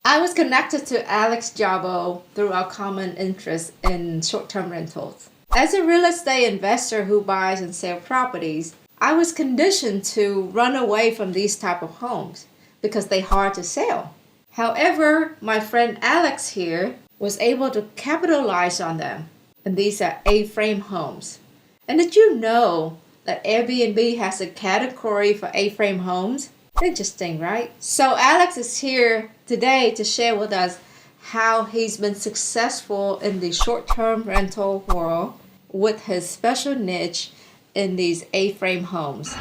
I was connected to Alex Jarbo through our common interest in short-term rentals. As a real estate investor who buys and sells properties, I was conditioned to run away from these type of homes because they're hard to sell. However, my friend Alex here was able to capitalize on them, and these are A-frame homes. And did you know that Airbnb has a category for A-frame homes? Interesting, right? So Alex is here today to share with us how he's been successful in the short-term rental world with his special niche in these A-frame homes.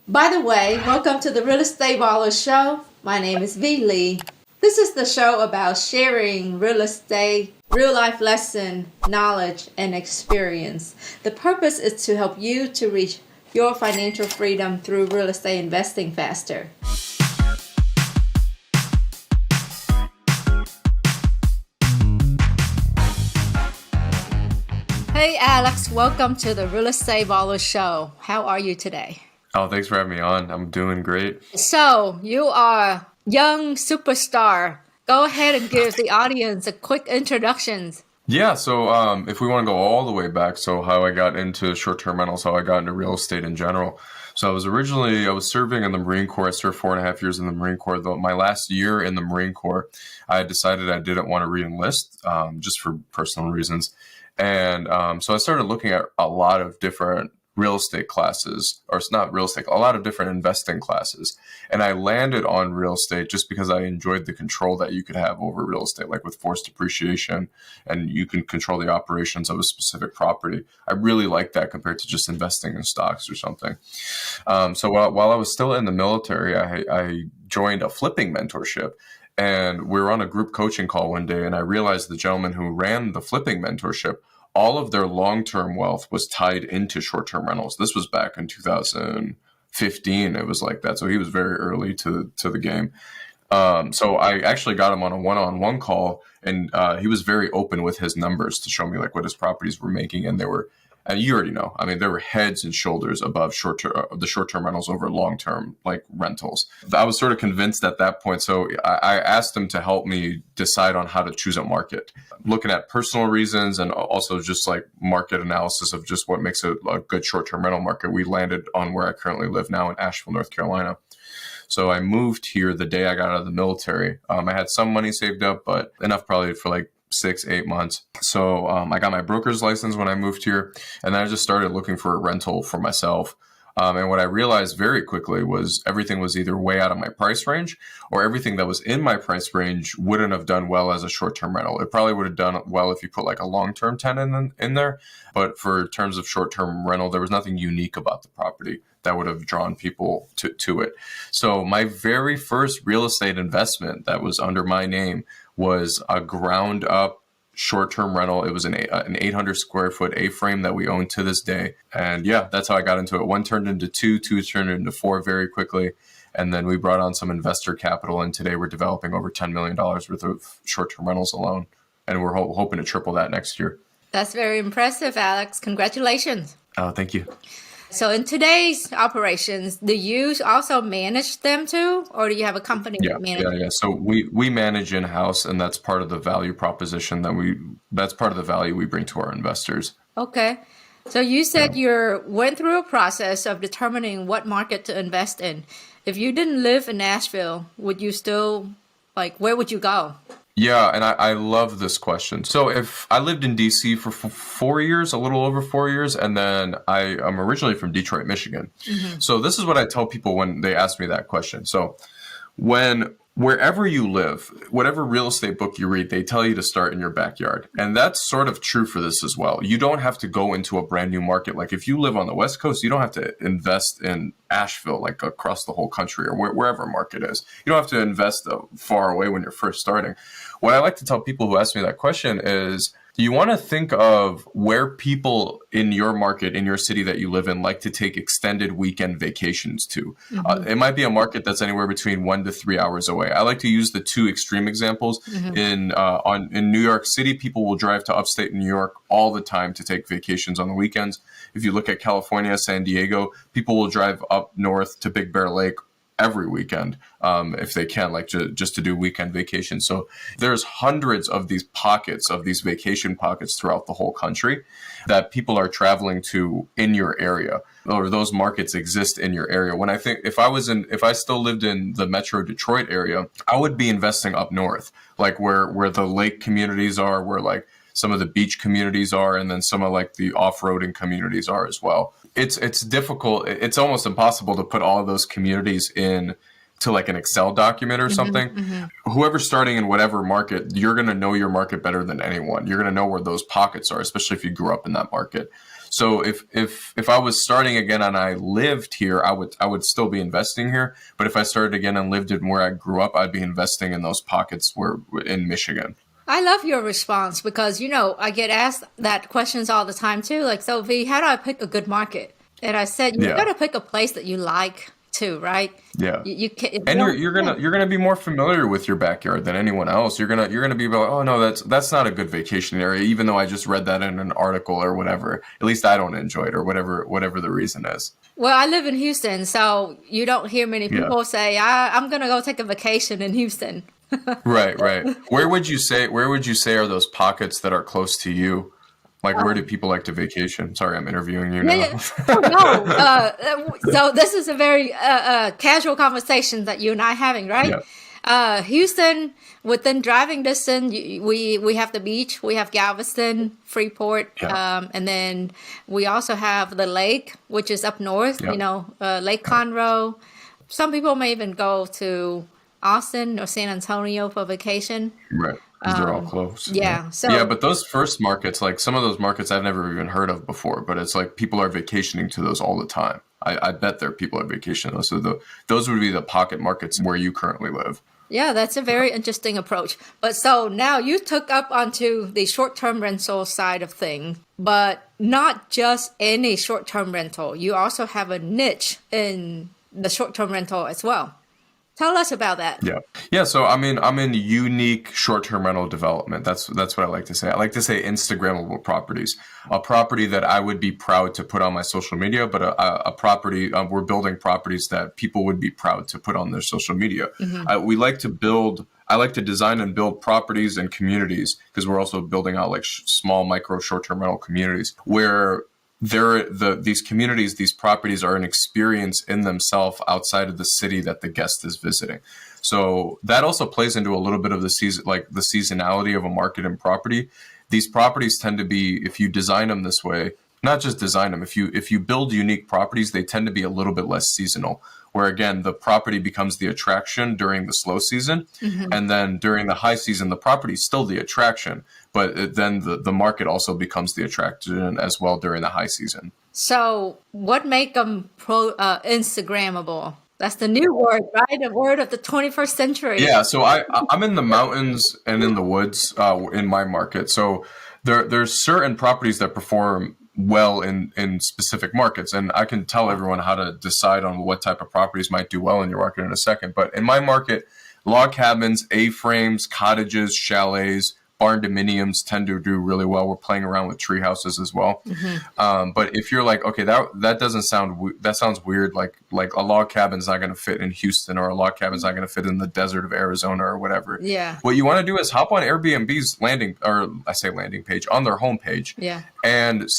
By the way, welcome to the Real Estate Baller Show. My name is V. Lee. This is the show about sharing real estate, real life lesson, knowledge, and experience. The purpose is to help you to reach your financial freedom through real estate investing faster. Hey Alex, welcome to the Real Estate Baller Show. How are you today? Oh, thanks for having me on. I'm doing great. So, you are young superstar. Go ahead and give the audience a quick introduction. Yeah, so if we want to go all the way back, so how I got into short-term rentals, how I got into real estate in general. So I was serving in the Marine Corps. I served 4.5 years in the Marine Corps. Though my last year in the Marine Corps, I decided I didn't want to re-enlist just for personal reasons. And so I started looking at a lot of different real estate classes, or it's not real estate, a lot of different investing classes. And I landed on real estate just because I enjoyed the control that you could have over real estate, like with forced depreciation, and you can control the operations of a specific property. I really like that compared to just investing in stocks or something. So while I was still in the military, I joined a flipping mentorship. And we were on a group coaching call one day, and I realized the gentleman who ran the flipping mentorship, all of their long-term wealth was tied into short-term rentals. This was back in 2015. It was like that. So he was very early to the game. So I actually got him on a one-on-one call, and he was very open with his numbers to show me like what his properties were making. And and you already know, I mean, there were heads and shoulders above the short-term rentals over long-term like rentals. I was sort of convinced at that point. So I asked him to help me decide on how to choose a market, looking at personal reasons and also just like market analysis of just what makes a good short-term rental market. We landed on where I currently live now in Asheville, North Carolina. So I moved here the day I got out of the military. I had some money saved up, but enough probably for like 6-8 months. So I got my broker's license when I moved here, and then I just started looking for a rental for myself. And what I realized very quickly was everything was either way out of my price range, or everything that was in my price range wouldn't have done well as a short-term rental. It probably would have done well if you put like a long-term tenant in there. But for terms of short-term rental, there was nothing unique about the property that would have drawn people to it. So my very first real estate investment that was under my name was a ground up short-term rental. It was an 800 square foot A-frame that we own to this day. And yeah, that's how I got into it. One turned into two turned into four very quickly. And then we brought on some investor capital. And today we're developing over $10 million worth of short-term rentals alone. And we're hoping to triple that next year. That's very impressive, Alex. Congratulations. Oh, thank you. So in today's operations, do you also manage them too, or do you have a company that manages? Yeah. So we manage in-house, and that's part of the value proposition that's part of the value we bring to our investors. Okay. So you said you went through a process of determining what market to invest in. If you didn't live in Nashville, would you still, where would you go? Yeah, and I love this question. So if I lived in DC for 4 years, a little over 4 years, and then I'm originally from Detroit, Michigan. Mm-hmm. So this is what I tell people when they ask me that question. So wherever you live, whatever real estate book you read, they tell you to start in your backyard. And that's sort of true for this as well. You don't have to go into a brand new market. Like if you live on the West Coast, you don't have to invest in Asheville, like across the whole country or wherever market is. You don't have to invest far away when you're first starting. What I like to tell people who ask me that question is, you want to think of where people in your market, in your city that you live in, like to take extended weekend vacations to. Mm-hmm. It might be a market that's anywhere between 1 to 3 hours away. I like to use the two extreme examples. Mm-hmm. In New York City, people will drive to upstate New York all the time to take vacations on the weekends. If you look at California, San Diego, people will drive up north to Big Bear Lake every weekend if they can, like just to do weekend vacations. So there's hundreds of these pockets, of these vacation pockets throughout the whole country that people are traveling to in your area, or those markets exist in your area. When I think if I still lived in the Metro Detroit area, I would be investing up north, like where the lake communities are, where like some of the beach communities are, and then some of like the off-roading communities are as well. It's difficult. It's almost impossible to put all of those communities in to like an Excel document or something. Whoever's starting in whatever market, you're going to know your market better than anyone. You're going to know where those pockets are, especially if you grew up in that market. So if I was starting again and I lived here, I would still be investing here. But if I started again and lived in where I grew up, I'd be investing in those pockets where in Michigan. I love your response because, I get asked that questions all the time too. Like, so V, how do I pick a good market? And I said, you got to pick a place that you like too, right? Yeah. You can, and you're gonna be more familiar with your backyard than anyone else. You're gonna be like, oh no, that's not a good vacation area, even though I just read that in an article or whatever. At least I don't enjoy it, or whatever the reason is. Well, I live in Houston, so you don't hear many people say, I'm gonna go take a vacation in Houston. Right. Where would you say are those pockets that are close to you? Like, where do people like to vacation? Sorry, I'm interviewing you now. Yeah. Oh, no. So this is a very casual conversation that you and I are having, right? Yeah. Houston, within driving distance, we have the beach. We have Galveston, Freeport, and then we also have the lake, which is up north. Lake Conroe. Some people may even go to Austin or San Antonio for vacation. Right. Because they're all close. Yeah. So but those first markets, like some of those markets I've never even heard of before, but it's like people are vacationing to those all the time. I bet there are people are vacationing those. So those would be the pocket markets where you currently live. Yeah, that's a very interesting approach. But so now you took up onto the short-term rental side of things, but not just any short-term rental. You also have a niche in the short-term rental as well. Tell us about that. Yeah. So I'm in unique short-term rental development. That's what I like to say. I like to say Instagrammable properties. A property that I would be proud to put on my social media, but a property we're building properties that people would be proud to put on their social media. I like to design and build properties and communities, because we're also building out like small micro short-term rental communities where these communities, these properties are an experience in themselves outside of the city that the guest is visiting. So that also plays into a little bit of the seasonality of a market and property. These properties tend to be, if you design them this way, not just design them, if you build unique properties, they tend to be a little bit less seasonal, where again, the property becomes the attraction during the slow season. And then during the high season, the property is still the attraction, but then the market also becomes the attraction as well during the high season. So what make them Instagrammable? That's the new word, right? The word of the 21st century. Yeah, so I'm in the mountains and in the woods in my market. So there's certain properties that perform well in specific markets. And I can tell everyone how to decide on what type of properties might do well in your market in a second. But in my market, log cabins, A-frames, cottages, chalets, barn dominiums tend to do really well. We're playing around with tree houses as well. But if you're like, okay, that sounds weird. Like a log cabin's not going to fit in Houston, or a log cabin's not going to fit in the desert of Arizona or whatever. Yeah. What you want to do is hop on Airbnb's landing page, on their homepage. Yeah. And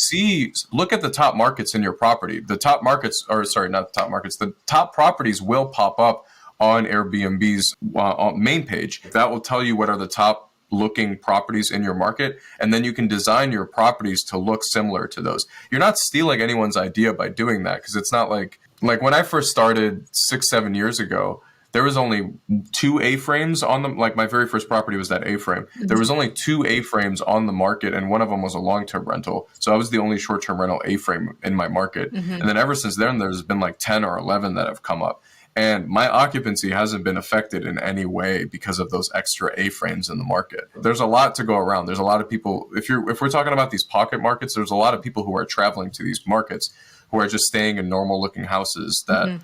look at the top markets in your property. The top markets, the top properties will pop up on Airbnb's main page. That will tell you what are the top looking properties in your market, and then you can design your properties to look similar to those. You're not stealing anyone's idea by doing that, because it's not like when I first started 6-7 years ago, there was only 2 A-frames on them. Like my very first property was that A-frame. There was only 2 A-frames on the market, and one of them was a long-term rental. So I was the only short-term rental A-frame in my market. And then ever since then, there's been like 10 or 11 that have come up. And my occupancy hasn't been affected in any way because of those extra A-frames in the market. There's a lot to go around. There's a lot of people, if we're talking about these pocket markets, there's a lot of people who are traveling to these markets who are just staying in normal looking houses that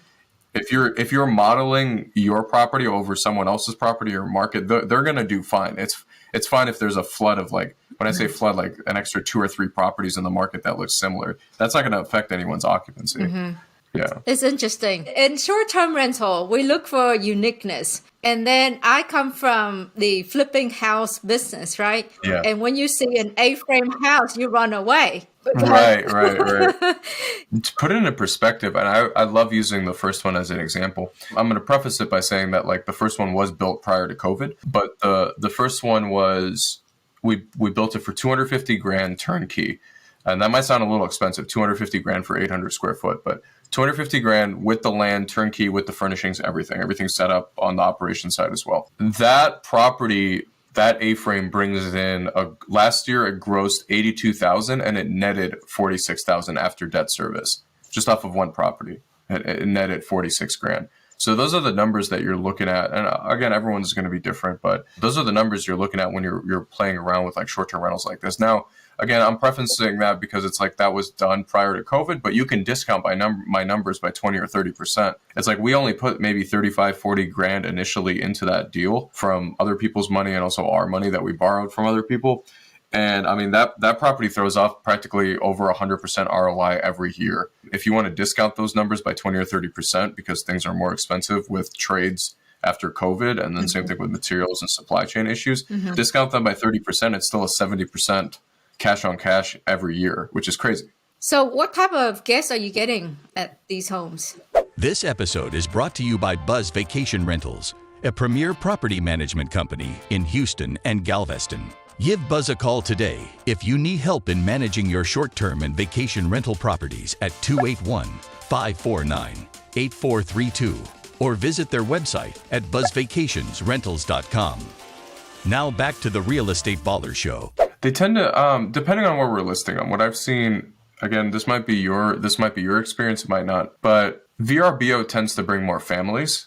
if you're modeling your property over someone else's property or market, they're going to do fine. It's fine if there's a flood of, like, when I say flood, like an extra 2 or 3 properties in the market that look similar. That's not going to affect anyone's occupancy. Yeah. It's interesting. In short-term rental, we look for uniqueness. And then I come from the flipping house business, right? Yeah. And when you see an A-frame house, you run away. Right. To put it into perspective, and I love using the first one as an example. I'm going to preface it by saying that like the first one was built prior to COVID, but the first one was we built it for 250 grand turnkey. And that might sound a little expensive, 250 grand for 800 square foot, but 250 grand with the land, turnkey, with the furnishings, everything set up on the operation side as well. That property, that A-frame brings in last year it grossed 82,000 and it netted 46,000 after debt service, just off of one property. It netted 46 grand. So those are the numbers that you're looking at. And again, everyone's going to be different, but those are the numbers you're looking at when you're playing around with like short-term rentals like this. Now, again, I'm prefacing that because it's like that was done prior to COVID, but you can discount my numbers by 20 or 30%. It's like we only put maybe 35, 40 grand initially into that deal from other people's money and also our money that we borrowed from other people. And I mean, that property throws off practically over 100% ROI every year. If you want to discount those numbers by 20 or 30% because things are more expensive with trades after COVID, and then same thing with materials and supply chain issues, discount them by 30%, it's still a 70% cash on cash every year, which is crazy. So what type of guests are you getting at these homes? This episode is brought to you by Buzz Vacation Rentals, a premier property management company in Houston and Galveston. Give Buzz a call today if you need help in managing your short-term and vacation rental properties at 281-549-8432 or visit their website at buzzvacationsrentals.com. Now back to the Real Estate Baller Show. They tend to, depending on what we're listing on, what I've seen, again, this might be your experience, it might not, but VRBO tends to bring more families,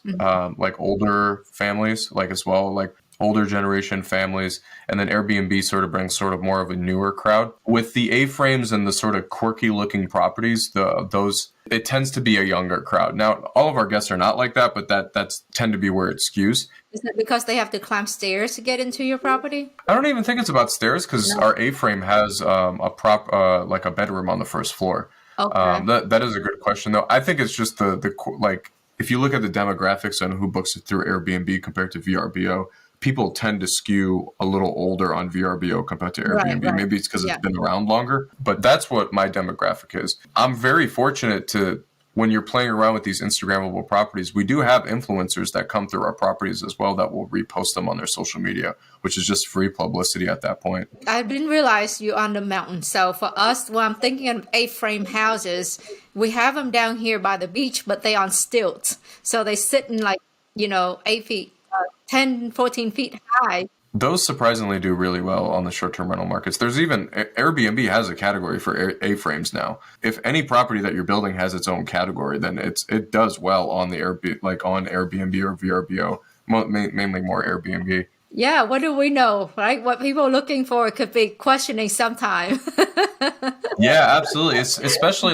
like older families, like as well, like older generation families, and then Airbnb sort of brings sort of more of a newer crowd. With the A-frames and the sort of quirky looking properties, it tends to be a younger crowd. Now, all of our guests are not like that, but that's tend to be where it skews. Is it because they have to climb stairs to get into your property? I don't even think it's about stairs because our A-frame has like a bedroom on the first floor. Okay. That is a good question, though. I think it's just the like if you look at the demographics and who books it through Airbnb compared to VRBO, people tend to skew a little older on VRBO compared to Airbnb. Right. Maybe it's because it's been around longer, but that's what my demographic is. I'm very fortunate to, when you're playing around with these Instagrammable properties, we do have influencers that come through our properties as well that will repost them on their social media, which is just free publicity at that point. I didn't realize you're on the mountain. So for us, when I'm thinking of A-frame houses, we have them down here by the beach, but they on stilts. So they sit in 8 feet, 10, 14 feet high. Those surprisingly do really well on the short-term rental markets. There's even Airbnb has a category for A-frames now. If any property that you're building has its own category, then it does well on the on Airbnb or VRBO, mainly more Airbnb. Yeah, what do we know, right? What people are looking for could be questioning sometime. Yeah, absolutely. It's especially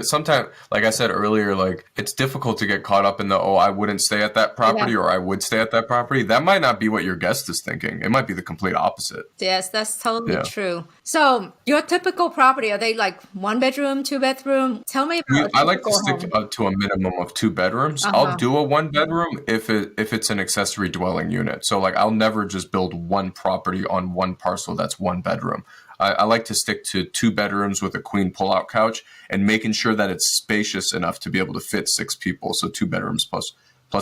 sometimes, like I said earlier, like it's difficult to get caught up in I wouldn't stay at that property or I would stay at that property. That might not be what your guest is thinking. It might be the complete opposite. Yes, that's totally true. So your typical property, are they like 1 bedroom, 2 bedroom? Tell me about I like to stick to a minimum of 2 bedrooms. I'll do a 1 bedroom if it's an accessory dwelling unit. So like I'll never just build one property on one parcel that's 1 bedroom. I like to stick to 2 bedrooms with a queen pull-out couch and making sure that it's spacious enough to be able to fit 6 people. So 2 bedrooms plus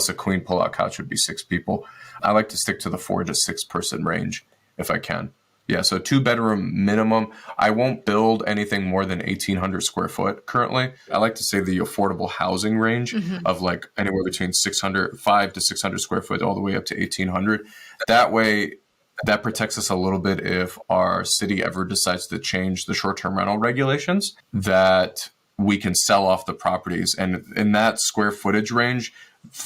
a queen pull-out couch would be 6 people. I like to stick to the 4 to 6 person range if I can. Yeah, so 2 bedroom minimum. I won't build anything more than 1,800 square foot currently. I like to say the affordable housing range of like anywhere between 5 to 600 square foot all the way up to 1,800. That way, that protects us a little bit if our city ever decides to change the short-term rental regulations, that we can sell off the properties. And in that square footage range,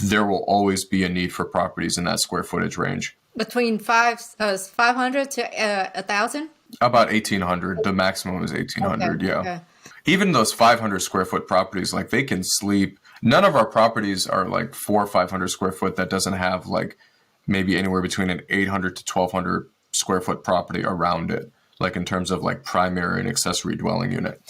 there will always be a need for properties in that square footage range. Between 500 to 1,000? About 1,800. The maximum is 1,800, yeah. Okay. Even those 500 square foot properties, like they can sleep. None of our properties are like 400 or 500 square foot that doesn't have like maybe anywhere between an 800 to 1,200 square foot property around it. like in terms of like primary and accessory dwelling unit.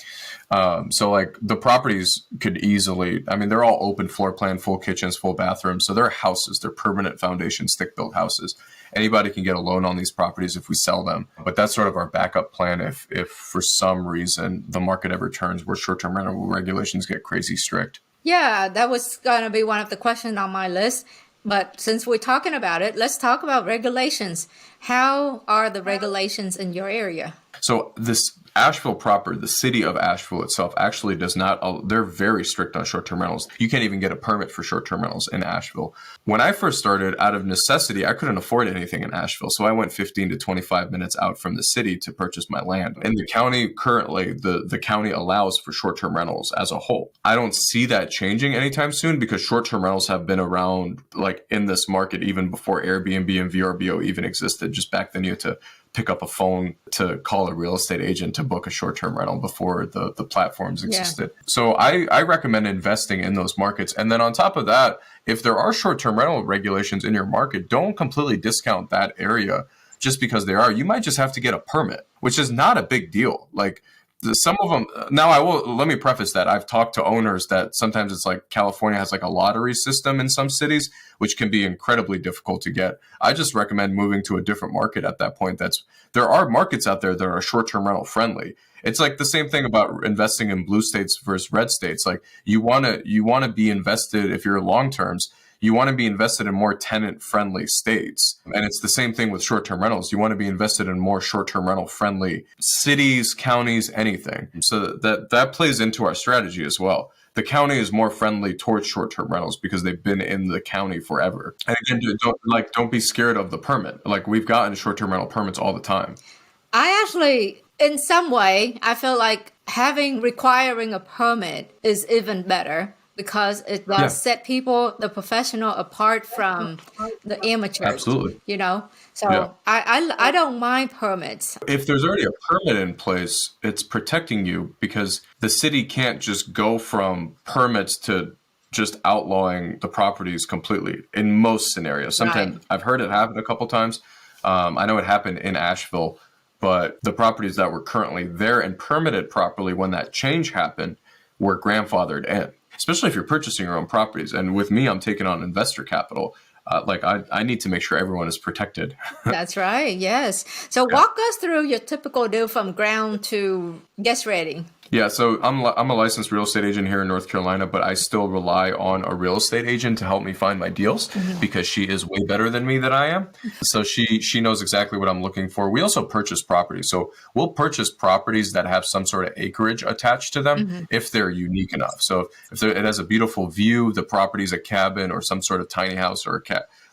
So like the properties could easily, I mean, they're all open floor plan, full kitchens, full bathrooms. So they're houses, they're permanent foundation, stick built houses. Anybody can get a loan on these properties if we sell them. But that's sort of our backup plan if for some reason the market ever turns where short-term rental regulations get crazy strict. Yeah, that was going to be one of the questions on my list. But since we're talking about it, let's talk about regulations. How are the regulations in your area? So this Asheville proper, the city of Asheville itself actually does not, they're very strict on short-term rentals. You can't even get a permit for short-term rentals in Asheville. When I first started, out of necessity, I couldn't afford anything in Asheville. So I went 15 to 25 minutes out from the city to purchase my land. In the county, currently, the county allows for short-term rentals as a whole. I don't see that changing anytime soon because short-term rentals have been around like in this market even before Airbnb and VRBO even existed. Just back then you had to pick up a phone to call a real estate agent to book a short-term rental before the platforms existed. Yeah. So I recommend investing in those markets. And then on top of that, if there are short-term rental regulations in your market, don't completely discount that area just because they are. You might just have to get a permit, which is not a big deal. Like some of them, now let me preface that. I've talked to owners that sometimes it's like California has like a lottery system in some cities, which can be incredibly difficult to get. I just recommend moving to a different market at that point. There are markets out there that are short-term rental friendly. It's like the same thing about investing in blue states versus red states. Like you want to be invested, if you're long-terms, you want to be invested in more tenant-friendly states. And it's the same thing with short-term rentals. You want to be invested in more short-term rental-friendly cities, counties, anything. So that plays into our strategy as well. The county is more friendly towards short-term rentals because they've been in the county forever. And again, don't be scared of the permit. Like we've gotten short-term rental permits all the time. I actually, in some way, I feel like requiring a permit is even better because it does set the professional apart from the amateurs. Absolutely. You know? So I don't mind permits. If there's already a permit in place, it's protecting you because the city can't just go from permits to just outlawing the properties completely in most scenarios. Sometimes I've heard it happen a couple times. I know it happened in Asheville, but the properties that were currently there and permitted properly when that change happened were grandfathered in. Especially if you're purchasing your own properties. And with me, I'm taking on investor capital. I need to make sure everyone is protected. That's right. Yes. So walk us through your typical deal from ground to guest ready. Yeah, so I'm a licensed real estate agent here in North Carolina, but I still rely on a real estate agent to help me find my deals because she is way better than me that I am. So she knows exactly what I'm looking for. We also purchase properties. So we'll purchase properties that have some sort of acreage attached to them if they're unique enough. So if it has a beautiful view, the property's a cabin or some sort of tiny house or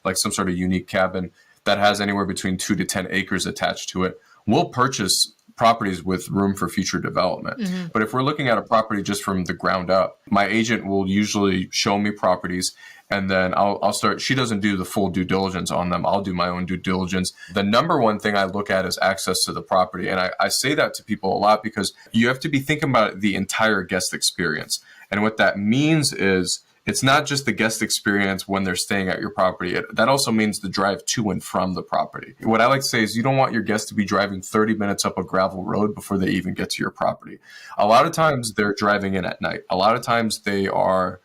like some sort of unique cabin that has anywhere between 2 to 10 acres attached to it, we'll purchase properties with room for future development. But if we're looking at a property just from the ground up, my agent will usually show me properties and then I'll start. She doesn't do the full due diligence on them. I'll do my own due diligence. The number one thing I look at is access to the property. And I say that to people a lot because you have to be thinking about the entire guest experience. And what that means is it's not just the guest experience when they're staying at your property. That also means the drive to and from the property. What I like to say is you don't want your guests to be driving 30 minutes up a gravel road before they even get to your property. A lot of times they're driving in at night. A lot of times they've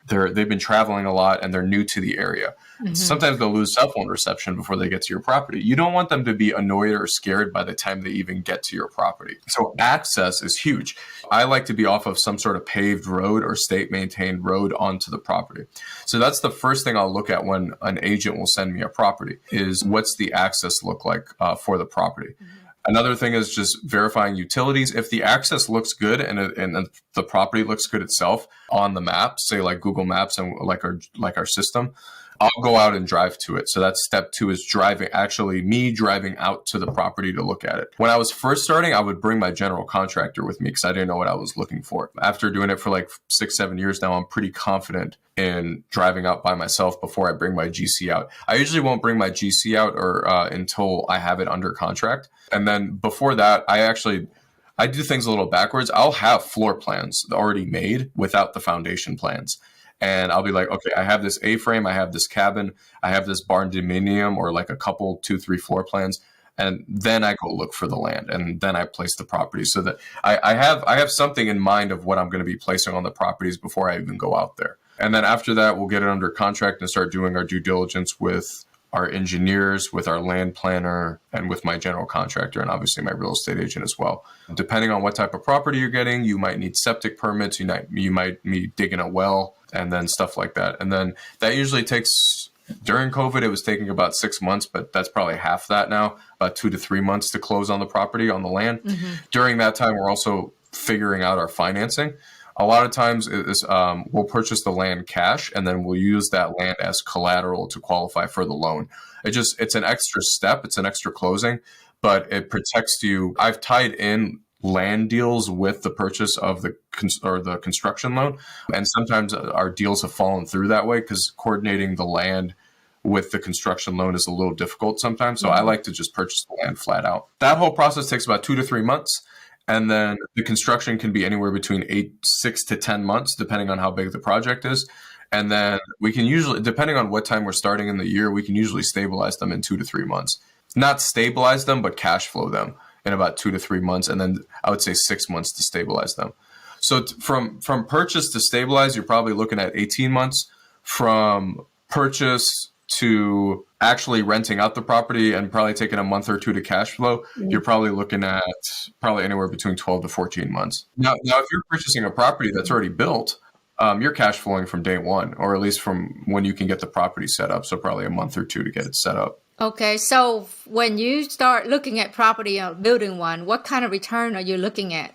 been traveling a lot and they're new to the area. Sometimes they'll lose cell phone reception before they get to your property. You don't want them to be annoyed or scared by the time they even get to your property. So access is huge. I like to be off of some sort of paved road or state maintained road onto the property. So that's the first thing I'll look at when an agent will send me a property is what's the access look like for the property. Another thing is just verifying utilities. If the access looks good and the property looks good itself on the map, say like Google Maps and like our system, I'll go out and drive to it. So that's step 2 is driving out to the property to look at it. When I was first starting, I would bring my general contractor with me because I didn't know what I was looking for. After doing it for like 6-7 years now, I'm pretty confident in driving out by myself before I bring my GC out. I usually won't bring my GC out until I have it under contract. And then before that, I do things a little backwards. I'll have floor plans already made without the foundation plans. And I'll be like, okay, I have this A-frame, I have this cabin, I have this barn dominium or like a couple, 2-3 floor plans. and then I go look for the land, and then I place the property, so that I have something in mind of what I'm going to be placing on the properties before I even go out there. And then after that, we'll get it under contract and start doing our due diligence with our engineers, with our land planner, and with my general contractor, and obviously my real estate agent as well. Depending on what type of property you're getting, you might need septic permits, you might need digging a well, and then stuff like that. And then that usually takes, during COVID, it was taking about 6 months, but that's probably half that now, about 2 to 3 months to close on the property, on the land. During that time, we're also figuring out our financing. A lot of times we'll purchase the land cash, and then we'll use that land as collateral to qualify for the loan. It's an extra step. It's an extra closing, but it protects you. I've tied in land deals with the purchase of the construction loan. And sometimes our deals have fallen through that way because coordinating the land with the construction loan is a little difficult sometimes. So I like to just purchase the land flat out. That whole process takes about 2 to 3 months. And then the construction can be anywhere between 6 to 10 months, depending on how big the project is. And then we can usually, depending on what time we're starting in the year, we can usually stabilize them in 2 to 3 months. Not stabilize them, but cash flow them in about 2 to 3 months. And then I would say 6 months to stabilize them. So from purchase to stabilize, you're probably looking at 18 months. From purchase to actually renting out the property and probably taking a month or two to cash flow, you're probably looking at probably anywhere between 12 to 14 months. Now if you're purchasing a property that's already built, you're cash flowing from day one, or at least from when you can get the property set up. So probably a month or two to get it set up. Okay, so when you start looking at property or building one, what kind of return are you looking at?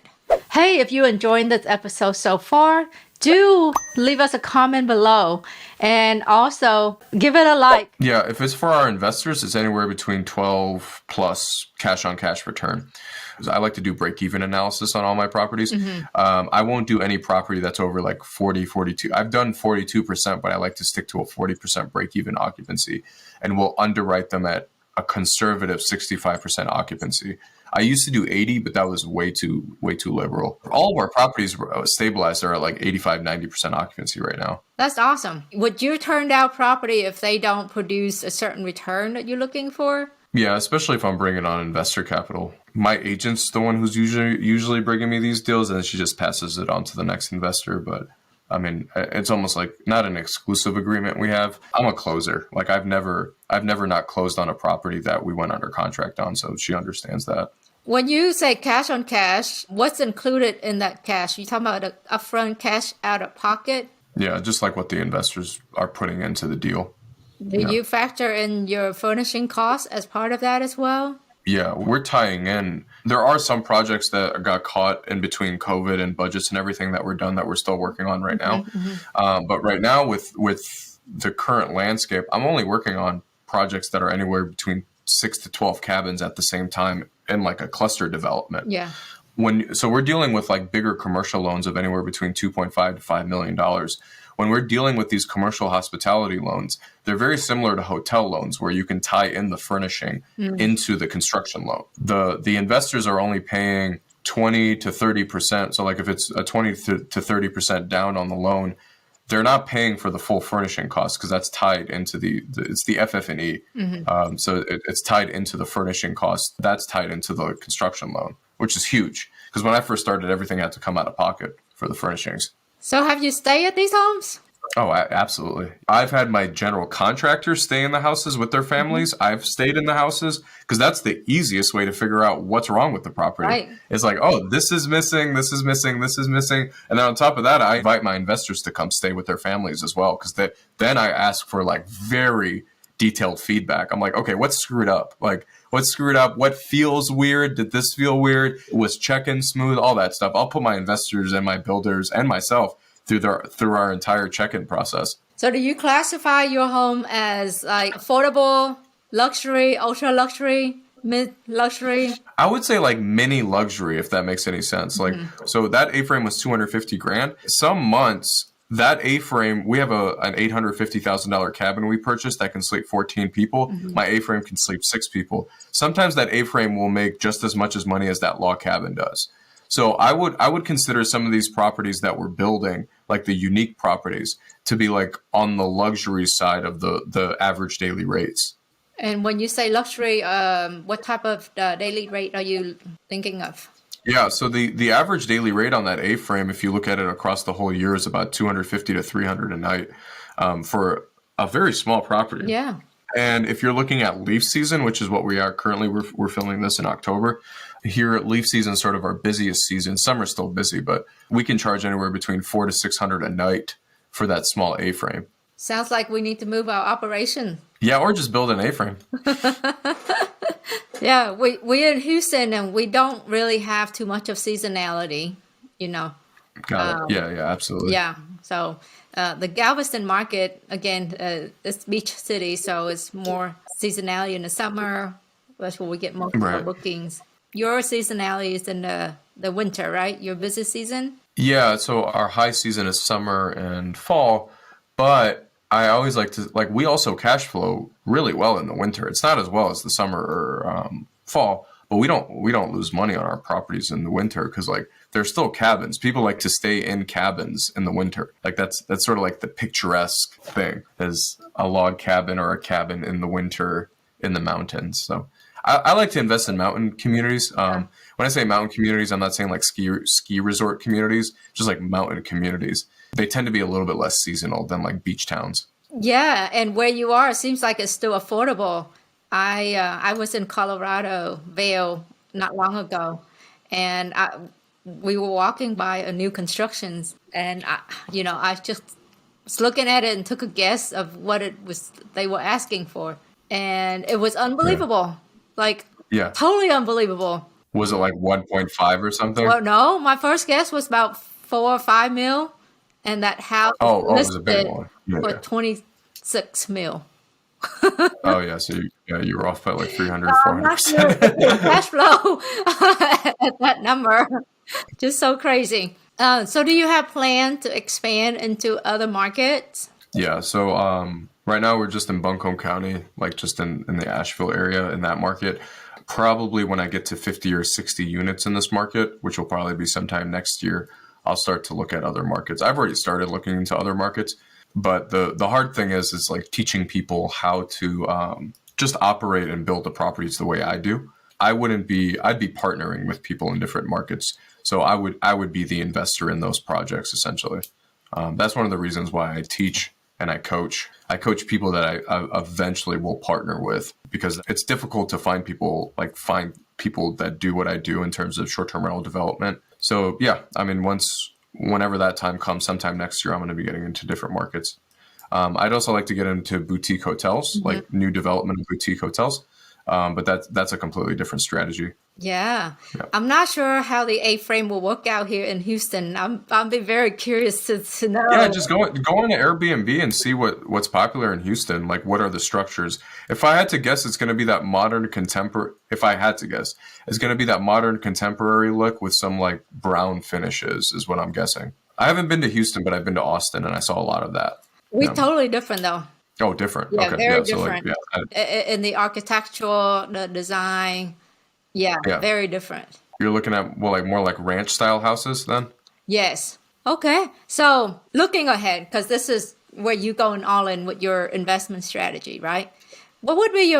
Hey, if you're enjoying this episode so far, do leave us a comment below and also give it a like. Yeah, if it's for our investors, it's anywhere between 12 plus cash on cash return. I like to do break-even analysis on all my properties. I won't do any property that's over like 40, 42. I've done 42%, but I like to stick to a 40% break-even occupancy, and we'll underwrite them at a conservative 65% occupancy. I used to do 80, but that was way too liberal. All of our properties stabilized are at like 85, 90% occupancy right now. That's awesome. Would you turn down property if they don't produce a certain return that you're looking for? Yeah, especially if I'm bringing on investor capital. My agent's the one who's usually bringing me these deals, and then she just passes it on to the next investor. But I mean, it's almost like not an exclusive agreement we have. I'm a closer. Like I've never not closed on a property that we went under contract on, so she understands that. When you say cash on cash, what's included in that cash? You talking about the upfront cash out of pocket? Yeah, just like what the investors are putting into the deal. Do you factor in your furnishing costs as part of that as well? Yeah, we're tying in. There are some projects that got caught in between COVID and budgets and everything that were done that we're still working on right now. But right now with the current landscape, I'm only working on projects that are anywhere between 6 to 12 cabins at the same time in like a cluster development. Yeah. So we're dealing with like bigger commercial loans of anywhere between $2.5 to $5 million. When we're dealing with these commercial hospitality loans, they're very similar to hotel loans where you can tie in the furnishing into the construction loan. The investors are only paying 20 to 30%. So like if it's a 20 to 30% down on the loan, they're not paying for the full furnishing costs because that's tied into it's the FF&E. So it's tied into the furnishing cost. That's tied into the construction loan, which is huge. Because when I first started, everything had to come out of pocket for the furnishings. So have you stayed at these homes? Oh, absolutely. I've had my general contractors stay in the houses with their families. I've stayed in the houses because that's the easiest way to figure out what's wrong with the property. Right. It's like, oh, this is missing, this is missing, this is missing. And then on top of that, I invite my investors to come stay with their families as well. Because then I ask for like very detailed feedback. I'm like, okay, what's screwed up? Like, what's screwed up? What feels weird? Did this feel weird? Was check-in smooth? All that stuff. I'll put my investors and my builders and myself through our entire check-in process. So do you classify your home as like affordable, luxury, ultra luxury, mid luxury? I would say like mini luxury, if that makes any sense. Like, so that A-frame was $250,000. Some months that A-frame, we have an $850,000 cabin we purchased that can sleep 14 people. My A-frame can sleep 6 people. Sometimes that A-frame will make just as much as money as that log cabin does. So I would consider some of these properties that we're building, like the unique properties, to be like on the luxury side of the average daily rates. And when you say luxury, what type of daily rate are you thinking of? Yeah, so the average daily rate on that A-frame, if you look at it across the whole year, is about 250 to 300 a night for a very small property. Yeah. And if you're looking at leaf season, which is what we are currently, we're filming this in October. Here, leaf season is sort of our busiest season. Summer's still busy, but we can charge anywhere between 400 to 600 a night for that small A-frame. Sounds like we need to move our operation. Yeah, or just build an A-frame. Yeah, we're in Houston and we don't really have too much of seasonality, you know. Got it. Yeah, absolutely. Yeah. So the Galveston market, again, it's beach city, so it's more seasonality in the summer. That's where we get most of our bookings. Your seasonality is in the winter, right? Your busy season? Yeah, so our high season is summer and fall, but I always we also cash flow really well in the winter. It's not as well as the summer or fall, but we don't lose money on our properties in the winter because they're still cabins. People like to stay in cabins in the winter. Like that's sort of like the picturesque thing, is a log cabin or a cabin in the winter in the mountains. So I like to invest in mountain communities. When I say mountain communities, I'm not saying like ski resort communities, just like mountain communities. They tend to be a little bit less seasonal than like beach towns. Yeah, and where you are, it seems like it's still affordable. I was in Colorado, Vail, not long ago, and we were walking by a new constructions, and I just was looking at it and took a guess of what it was they were asking for, and it was unbelievable, totally unbelievable. Was it like 1.5 or something? Well, no, my first guess was about 4 or 5 mil, and that house it was a big one. For 26 mil. Oh yeah, so you were off by like 300, 400%. Cash flow at that number, just so crazy. So do you have plan to expand into other markets? Yeah, so right now we're just in Buncombe County, like just in the Asheville area in that market. Probably when I get to 50 or 60 units in this market, which will probably be sometime next year, I'll start to look at other markets. I've already started looking into other markets, but the hard thing is like teaching people how to just operate and build the properties the way I do. I'd be partnering with people in different markets. So I would be the investor in those projects essentially. That's one of the reasons why I teach and I coach. I coach people that I eventually will partner with, because it's difficult to find people that do what I do in terms of short-term rental development. So yeah, I mean, whenever that time comes, sometime next year, I'm going to be getting into different markets. I'd also like to get into boutique hotels, like new development of boutique hotels. But that's a completely different strategy. Yeah. I'm not sure how the A-frame will work out here in Houston. I'll be very curious to know. Yeah, just go on to Airbnb and see what's popular in Houston. Like, what are the structures? If I had to guess, it's going to be that modern contemporary. If I had to guess, it's going to be that modern contemporary look with some like brown finishes, is what I'm guessing. I haven't been to Houston, but I've been to Austin, and I saw a lot of that. We're totally different, though. Oh, different. Yeah, okay. Very different. In the architectural, the design. Yeah, very different. You're looking at more like ranch style houses then? Yes. Okay. So looking ahead, because this is where you're going all in with your investment strategy, right? What would be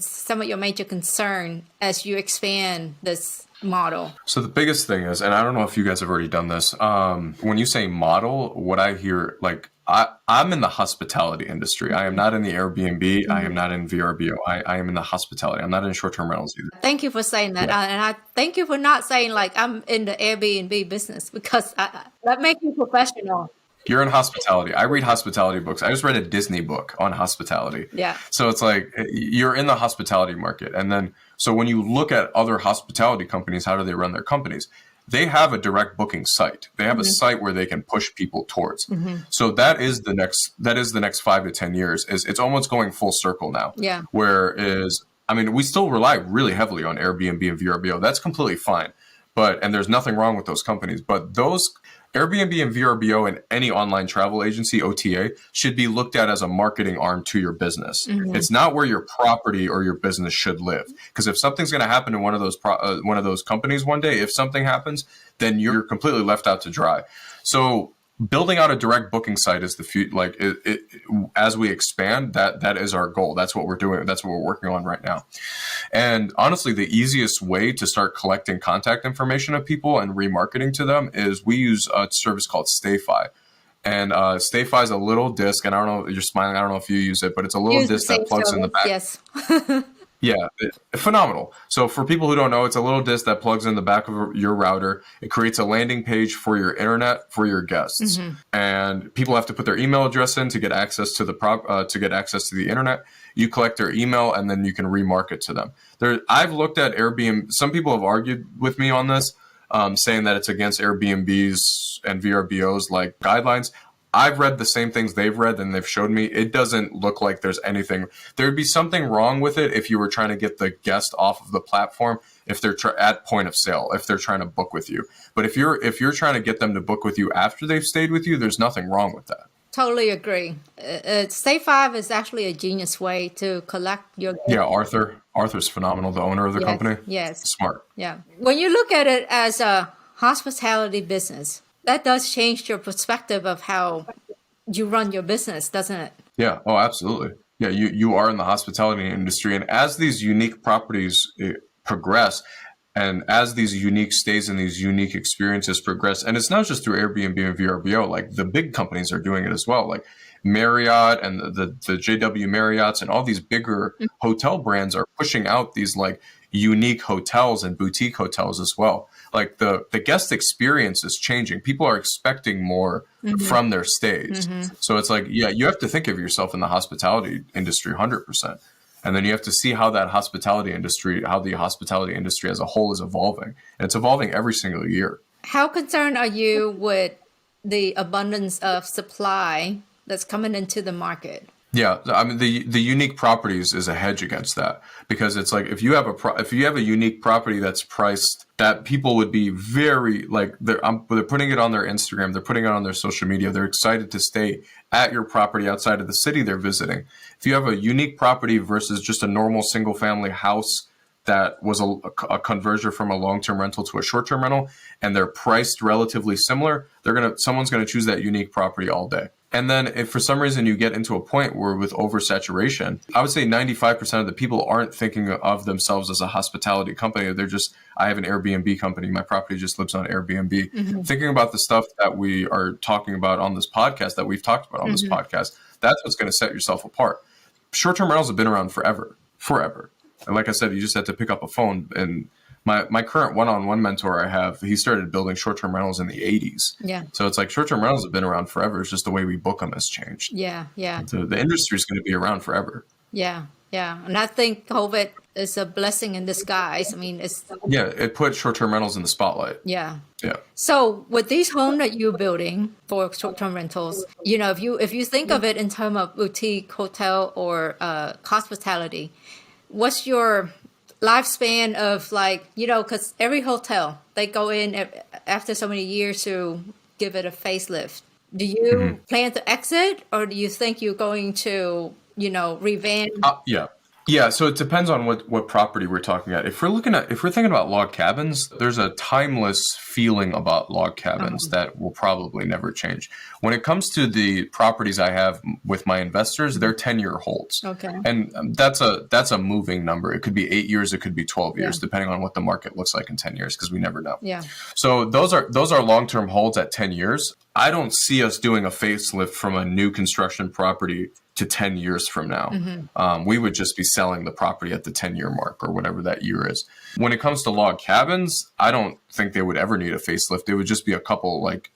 some of your major concern as you expand this model? So the biggest thing is, and I don't know if you guys have already done this, when you say model, what I hear, I'm in the hospitality industry. I am not in the Airbnb. Mm-hmm. I am not in VRBO. I am in the hospitality. I'm not in short-term rentals either. Thank you for saying that. Yeah. And I thank you for not saying I'm in the Airbnb business, because that makes you professional. You're in hospitality. I read hospitality books. I just read a Disney book on hospitality. Yeah. So it's like you're in the hospitality market. And then, so when you look at other hospitality companies, how do they run their companies? They have a direct booking site. They have a site where they can push people towards. Mm-hmm. So that is the next 5 to 10 years. It's almost going full circle now. Yeah. Whereas, I mean, we still rely really heavily on Airbnb and VRBO. That's completely fine. And there's nothing wrong with those companies. But those Airbnb and VRBO and any online travel agency, OTA, should be looked at as a marketing arm to your business. Mm-hmm. It's not where your property or your business should live. Because if something's going to happen in one of those companies one day, if something happens, then you're completely left out to dry. So building out a direct booking site is the future. Like as we expand, that is our goal. That's what we're doing. That's what we're working on right now. And honestly, the easiest way to start collecting contact information of people and remarketing to them is we use a service called StayFi. And StayFi is a little disc, and I don't know, you're smiling, I don't know if you use it, but it's a little disc that plugs in the back. Yes. Yeah, phenomenal. So for people who don't know, it's a little disc that plugs in the back of your router. It creates a landing page for your internet for your guests, and people have to put their email address in to get access to the internet. You collect their email, and then you can remarket to them. I've looked at Airbnb. Some people have argued with me on this, saying that it's against Airbnb's and VRBO's like guidelines. I've read the same things they've read and they've showed me. It doesn't look like there's anything. There'd be something wrong with it if you were trying to get the guest off of the platform, if they're at point of sale, if they're trying to book with you. But if you're trying to get them to book with you after they've stayed with you, there's nothing wrong with that. Totally agree. Stay5 is actually a genius way to collect your guests. Yeah, Arthur's phenomenal, the owner of the company. Yes. Smart. Yeah. When you look at it as a hospitality business, that does change your perspective of how you run your business, doesn't it? Yeah. Oh, absolutely. Yeah. You are in the hospitality industry. And as these unique properties progress, and as these unique stays and these unique experiences progress, and it's not just through Airbnb and VRBO, like the big companies are doing it as well. Like Marriott and the JW Marriotts and all these bigger hotel brands are pushing out these like unique hotels and boutique hotels as well. Like the guest experience is changing. People are expecting more from their stays. So it's like, yeah, you have to think of yourself in the hospitality industry 100%. And then you have to see how the hospitality industry as a whole is evolving. And it's evolving every single year. How concerned are you with the abundance of supply that's coming into the market? Yeah, I mean the unique properties is a hedge against that, because it's like if you have a unique property that's priced that people would be very like they're putting it on their Instagram, they're putting it on their social media, they're excited to stay at your property outside of the city they're visiting. If you have a unique property versus just a normal single family house that was a conversion from a long-term rental to a short-term rental, and they're priced relatively similar, someone's gonna choose that unique property all day. And then if for some reason you get into a point where with oversaturation, I would say 95% of the people aren't thinking of themselves as a hospitality company. They're just, I have an Airbnb company. My property just lives on Airbnb. Thinking about the stuff that we are talking about on this podcast, that we've talked about on this podcast, that's what's going to set yourself apart. Short-term rentals have been around forever. And like I said, you just had to pick up a phone. And my current one-on-one mentor I have, he started building short-term rentals in the 80s. Yeah. So it's like short-term rentals have been around forever. It's just the way we book them has changed. Yeah. The industry is going to be around forever. Yeah. And I think COVID is a blessing in disguise. I mean, it put short-term rentals in the spotlight. Yeah. Yeah. So with these homes that you're building for short-term rentals, if you think of it in terms of boutique hotel or hospitality, what's your lifespan of because every hotel, they go in after so many years to give it a facelift. Do you plan to exit, or do you think you're going to, revamp? Yeah. So it depends on what property we're talking about. If we're thinking about log cabins, there's a timeless feeling about log cabins that will probably never change. When it comes to the properties I have with my investors, they're 10-year holds. Okay. And that's a moving number. It could be 8 years, it could be 12 years, depending on what the market looks like in 10 years, because we never know. Yeah. So those are long-term holds at 10 years. I don't see us doing a facelift from a new construction property to 10 years from now. We would just be selling the property at the 10-year mark or whatever that year is. When it comes to log cabins, I don't think they would ever need a facelift. It would just be a couple like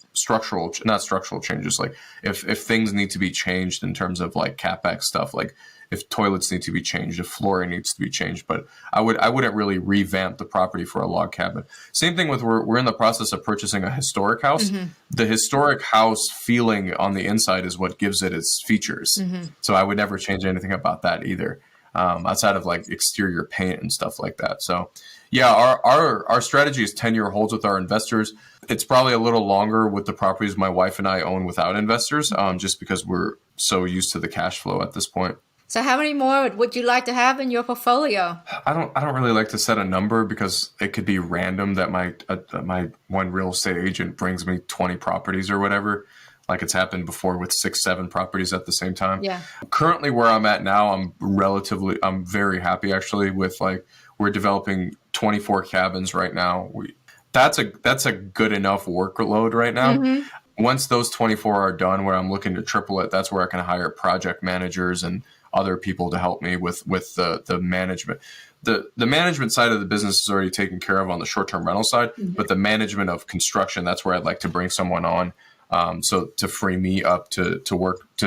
not structural changes. Like if things need to be changed in terms of like CapEx stuff, like if toilets need to be changed, if flooring needs to be changed, but I wouldn't really revamp the property for a log cabin. Same thing with we're in the process of purchasing a historic house. The historic house feeling on the inside is what gives it its features. So I would never change anything about that either, outside of like exterior paint and stuff like that. So yeah, our strategy is 10-year holds with our investors. It's probably a little longer with the properties my wife and I own without investors, just because we're so used to the cash flow at this point. So how many more would you like to have in your portfolio? I don't really like to set a number, because it could be random that my one real estate agent brings me 20 properties or whatever. Like it's happened before with 6, 7 properties at the same time. Yeah. Currently where I'm at now, I'm very happy actually with like, we're developing 24 cabins right now. That's a good enough workload right now. Once those 24 are done, where I'm looking to triple it, that's where I can hire project managers and other people to help me with the management. The management side of the business is already taken care of on the short-term rental side, but the management of construction, that's where I'd like to bring someone on. So to free me up to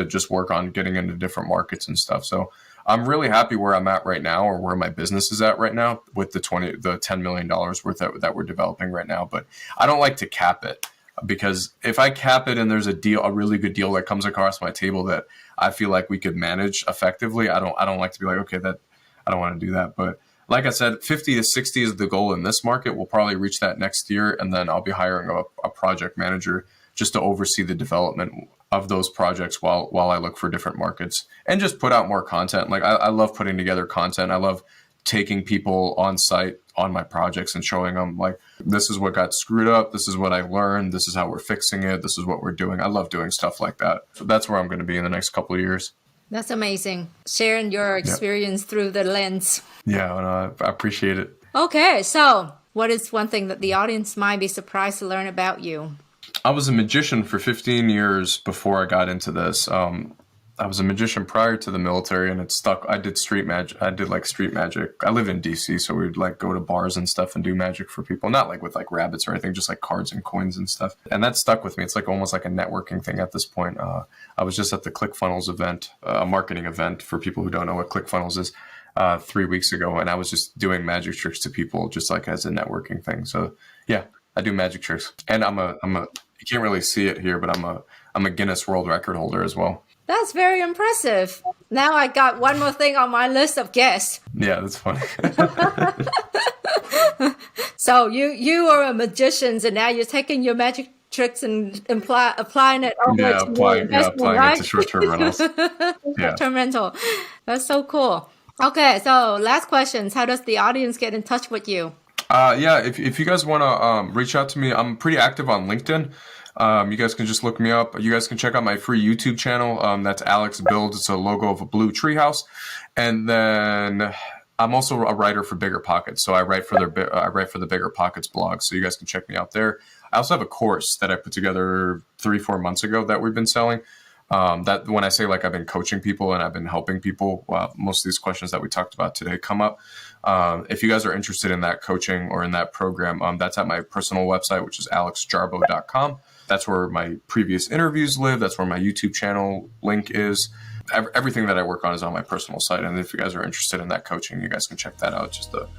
just work on getting into different markets and stuff. So I'm really happy where I'm at right now, or where my business is at right now with the $10 million worth that we're developing right now. But I don't like to cap it, because if I cap it and there's a really good deal that comes across my table that I feel like we could manage effectively, I don't like to be like, okay, I don't want to do that. But like I said, 50 to 60 is the goal in this market. We'll probably reach that next year. And then I'll be hiring a project manager just to oversee the development of those projects while I look for different markets and just put out more content. Like I love putting together content. I love taking people on site on my projects and showing them like, this is what got screwed up. This is what I learned. This is how we're fixing it. This is what we're doing. I love doing stuff like that. So that's where I'm going to be in the next couple of years. That's amazing. Sharing your experience through the lens. Yeah, I appreciate it. Okay, so what is one thing that the audience might be surprised to learn about you? I was a magician for 15 years before I got into this. I was a magician prior to the military, and it stuck. I did street magic. I did like street magic. I live in DC, so we'd like go to bars and stuff and do magic for people. Not like with like rabbits or anything, just like cards and coins and stuff. And that stuck with me. It's like almost like a networking thing at this point. I was just at the ClickFunnels event, a marketing event for people who don't know what ClickFunnels is, 3 weeks ago, and I was just doing magic tricks to people, just like as a networking thing. So yeah, I do magic tricks, and I'm a. You can't really see it here, but I'm a Guinness World Record holder as well. That's very impressive. Now I got one more thing on my list of guests. Yeah, that's funny. So you are a magician, and now you're taking your magic tricks and applying it over to applying right? it to short-term rentals. Short-term rental. That's so cool. Okay, so last questions. How does the audience get in touch with you? If you guys want to reach out to me, I'm pretty active on LinkedIn. You guys can just look me up. You guys can check out my free YouTube channel. That's Alex Builds. It's a logo of a blue treehouse. And then I'm also a writer for Bigger Pockets. So I write for the Bigger Pockets blog. So you guys can check me out there. I also have a course that I put together 3-4 months ago that we've been selling. That when I say like I've been coaching people and I've been helping people, most of these questions that we talked about today come up. If you guys are interested in that coaching or in that program, that's at my personal website, which is alexjarbo.com. That's where my previous interviews live. That's where my YouTube channel link is. Everything that I work on is on my personal site. And if you guys are interested in that coaching, you guys can check that out. It's just a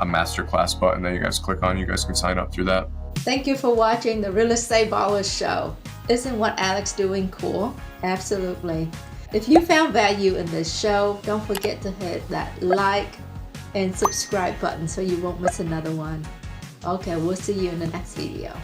masterclass button that you guys click on. You guys can sign up through that. Thank you for watching the Real Estate Ballers Show. Isn't what Alex doing cool? Absolutely. If you found value in this show, don't forget to hit that like and subscribe button so you won't miss another one. Okay, we'll see you in the next video.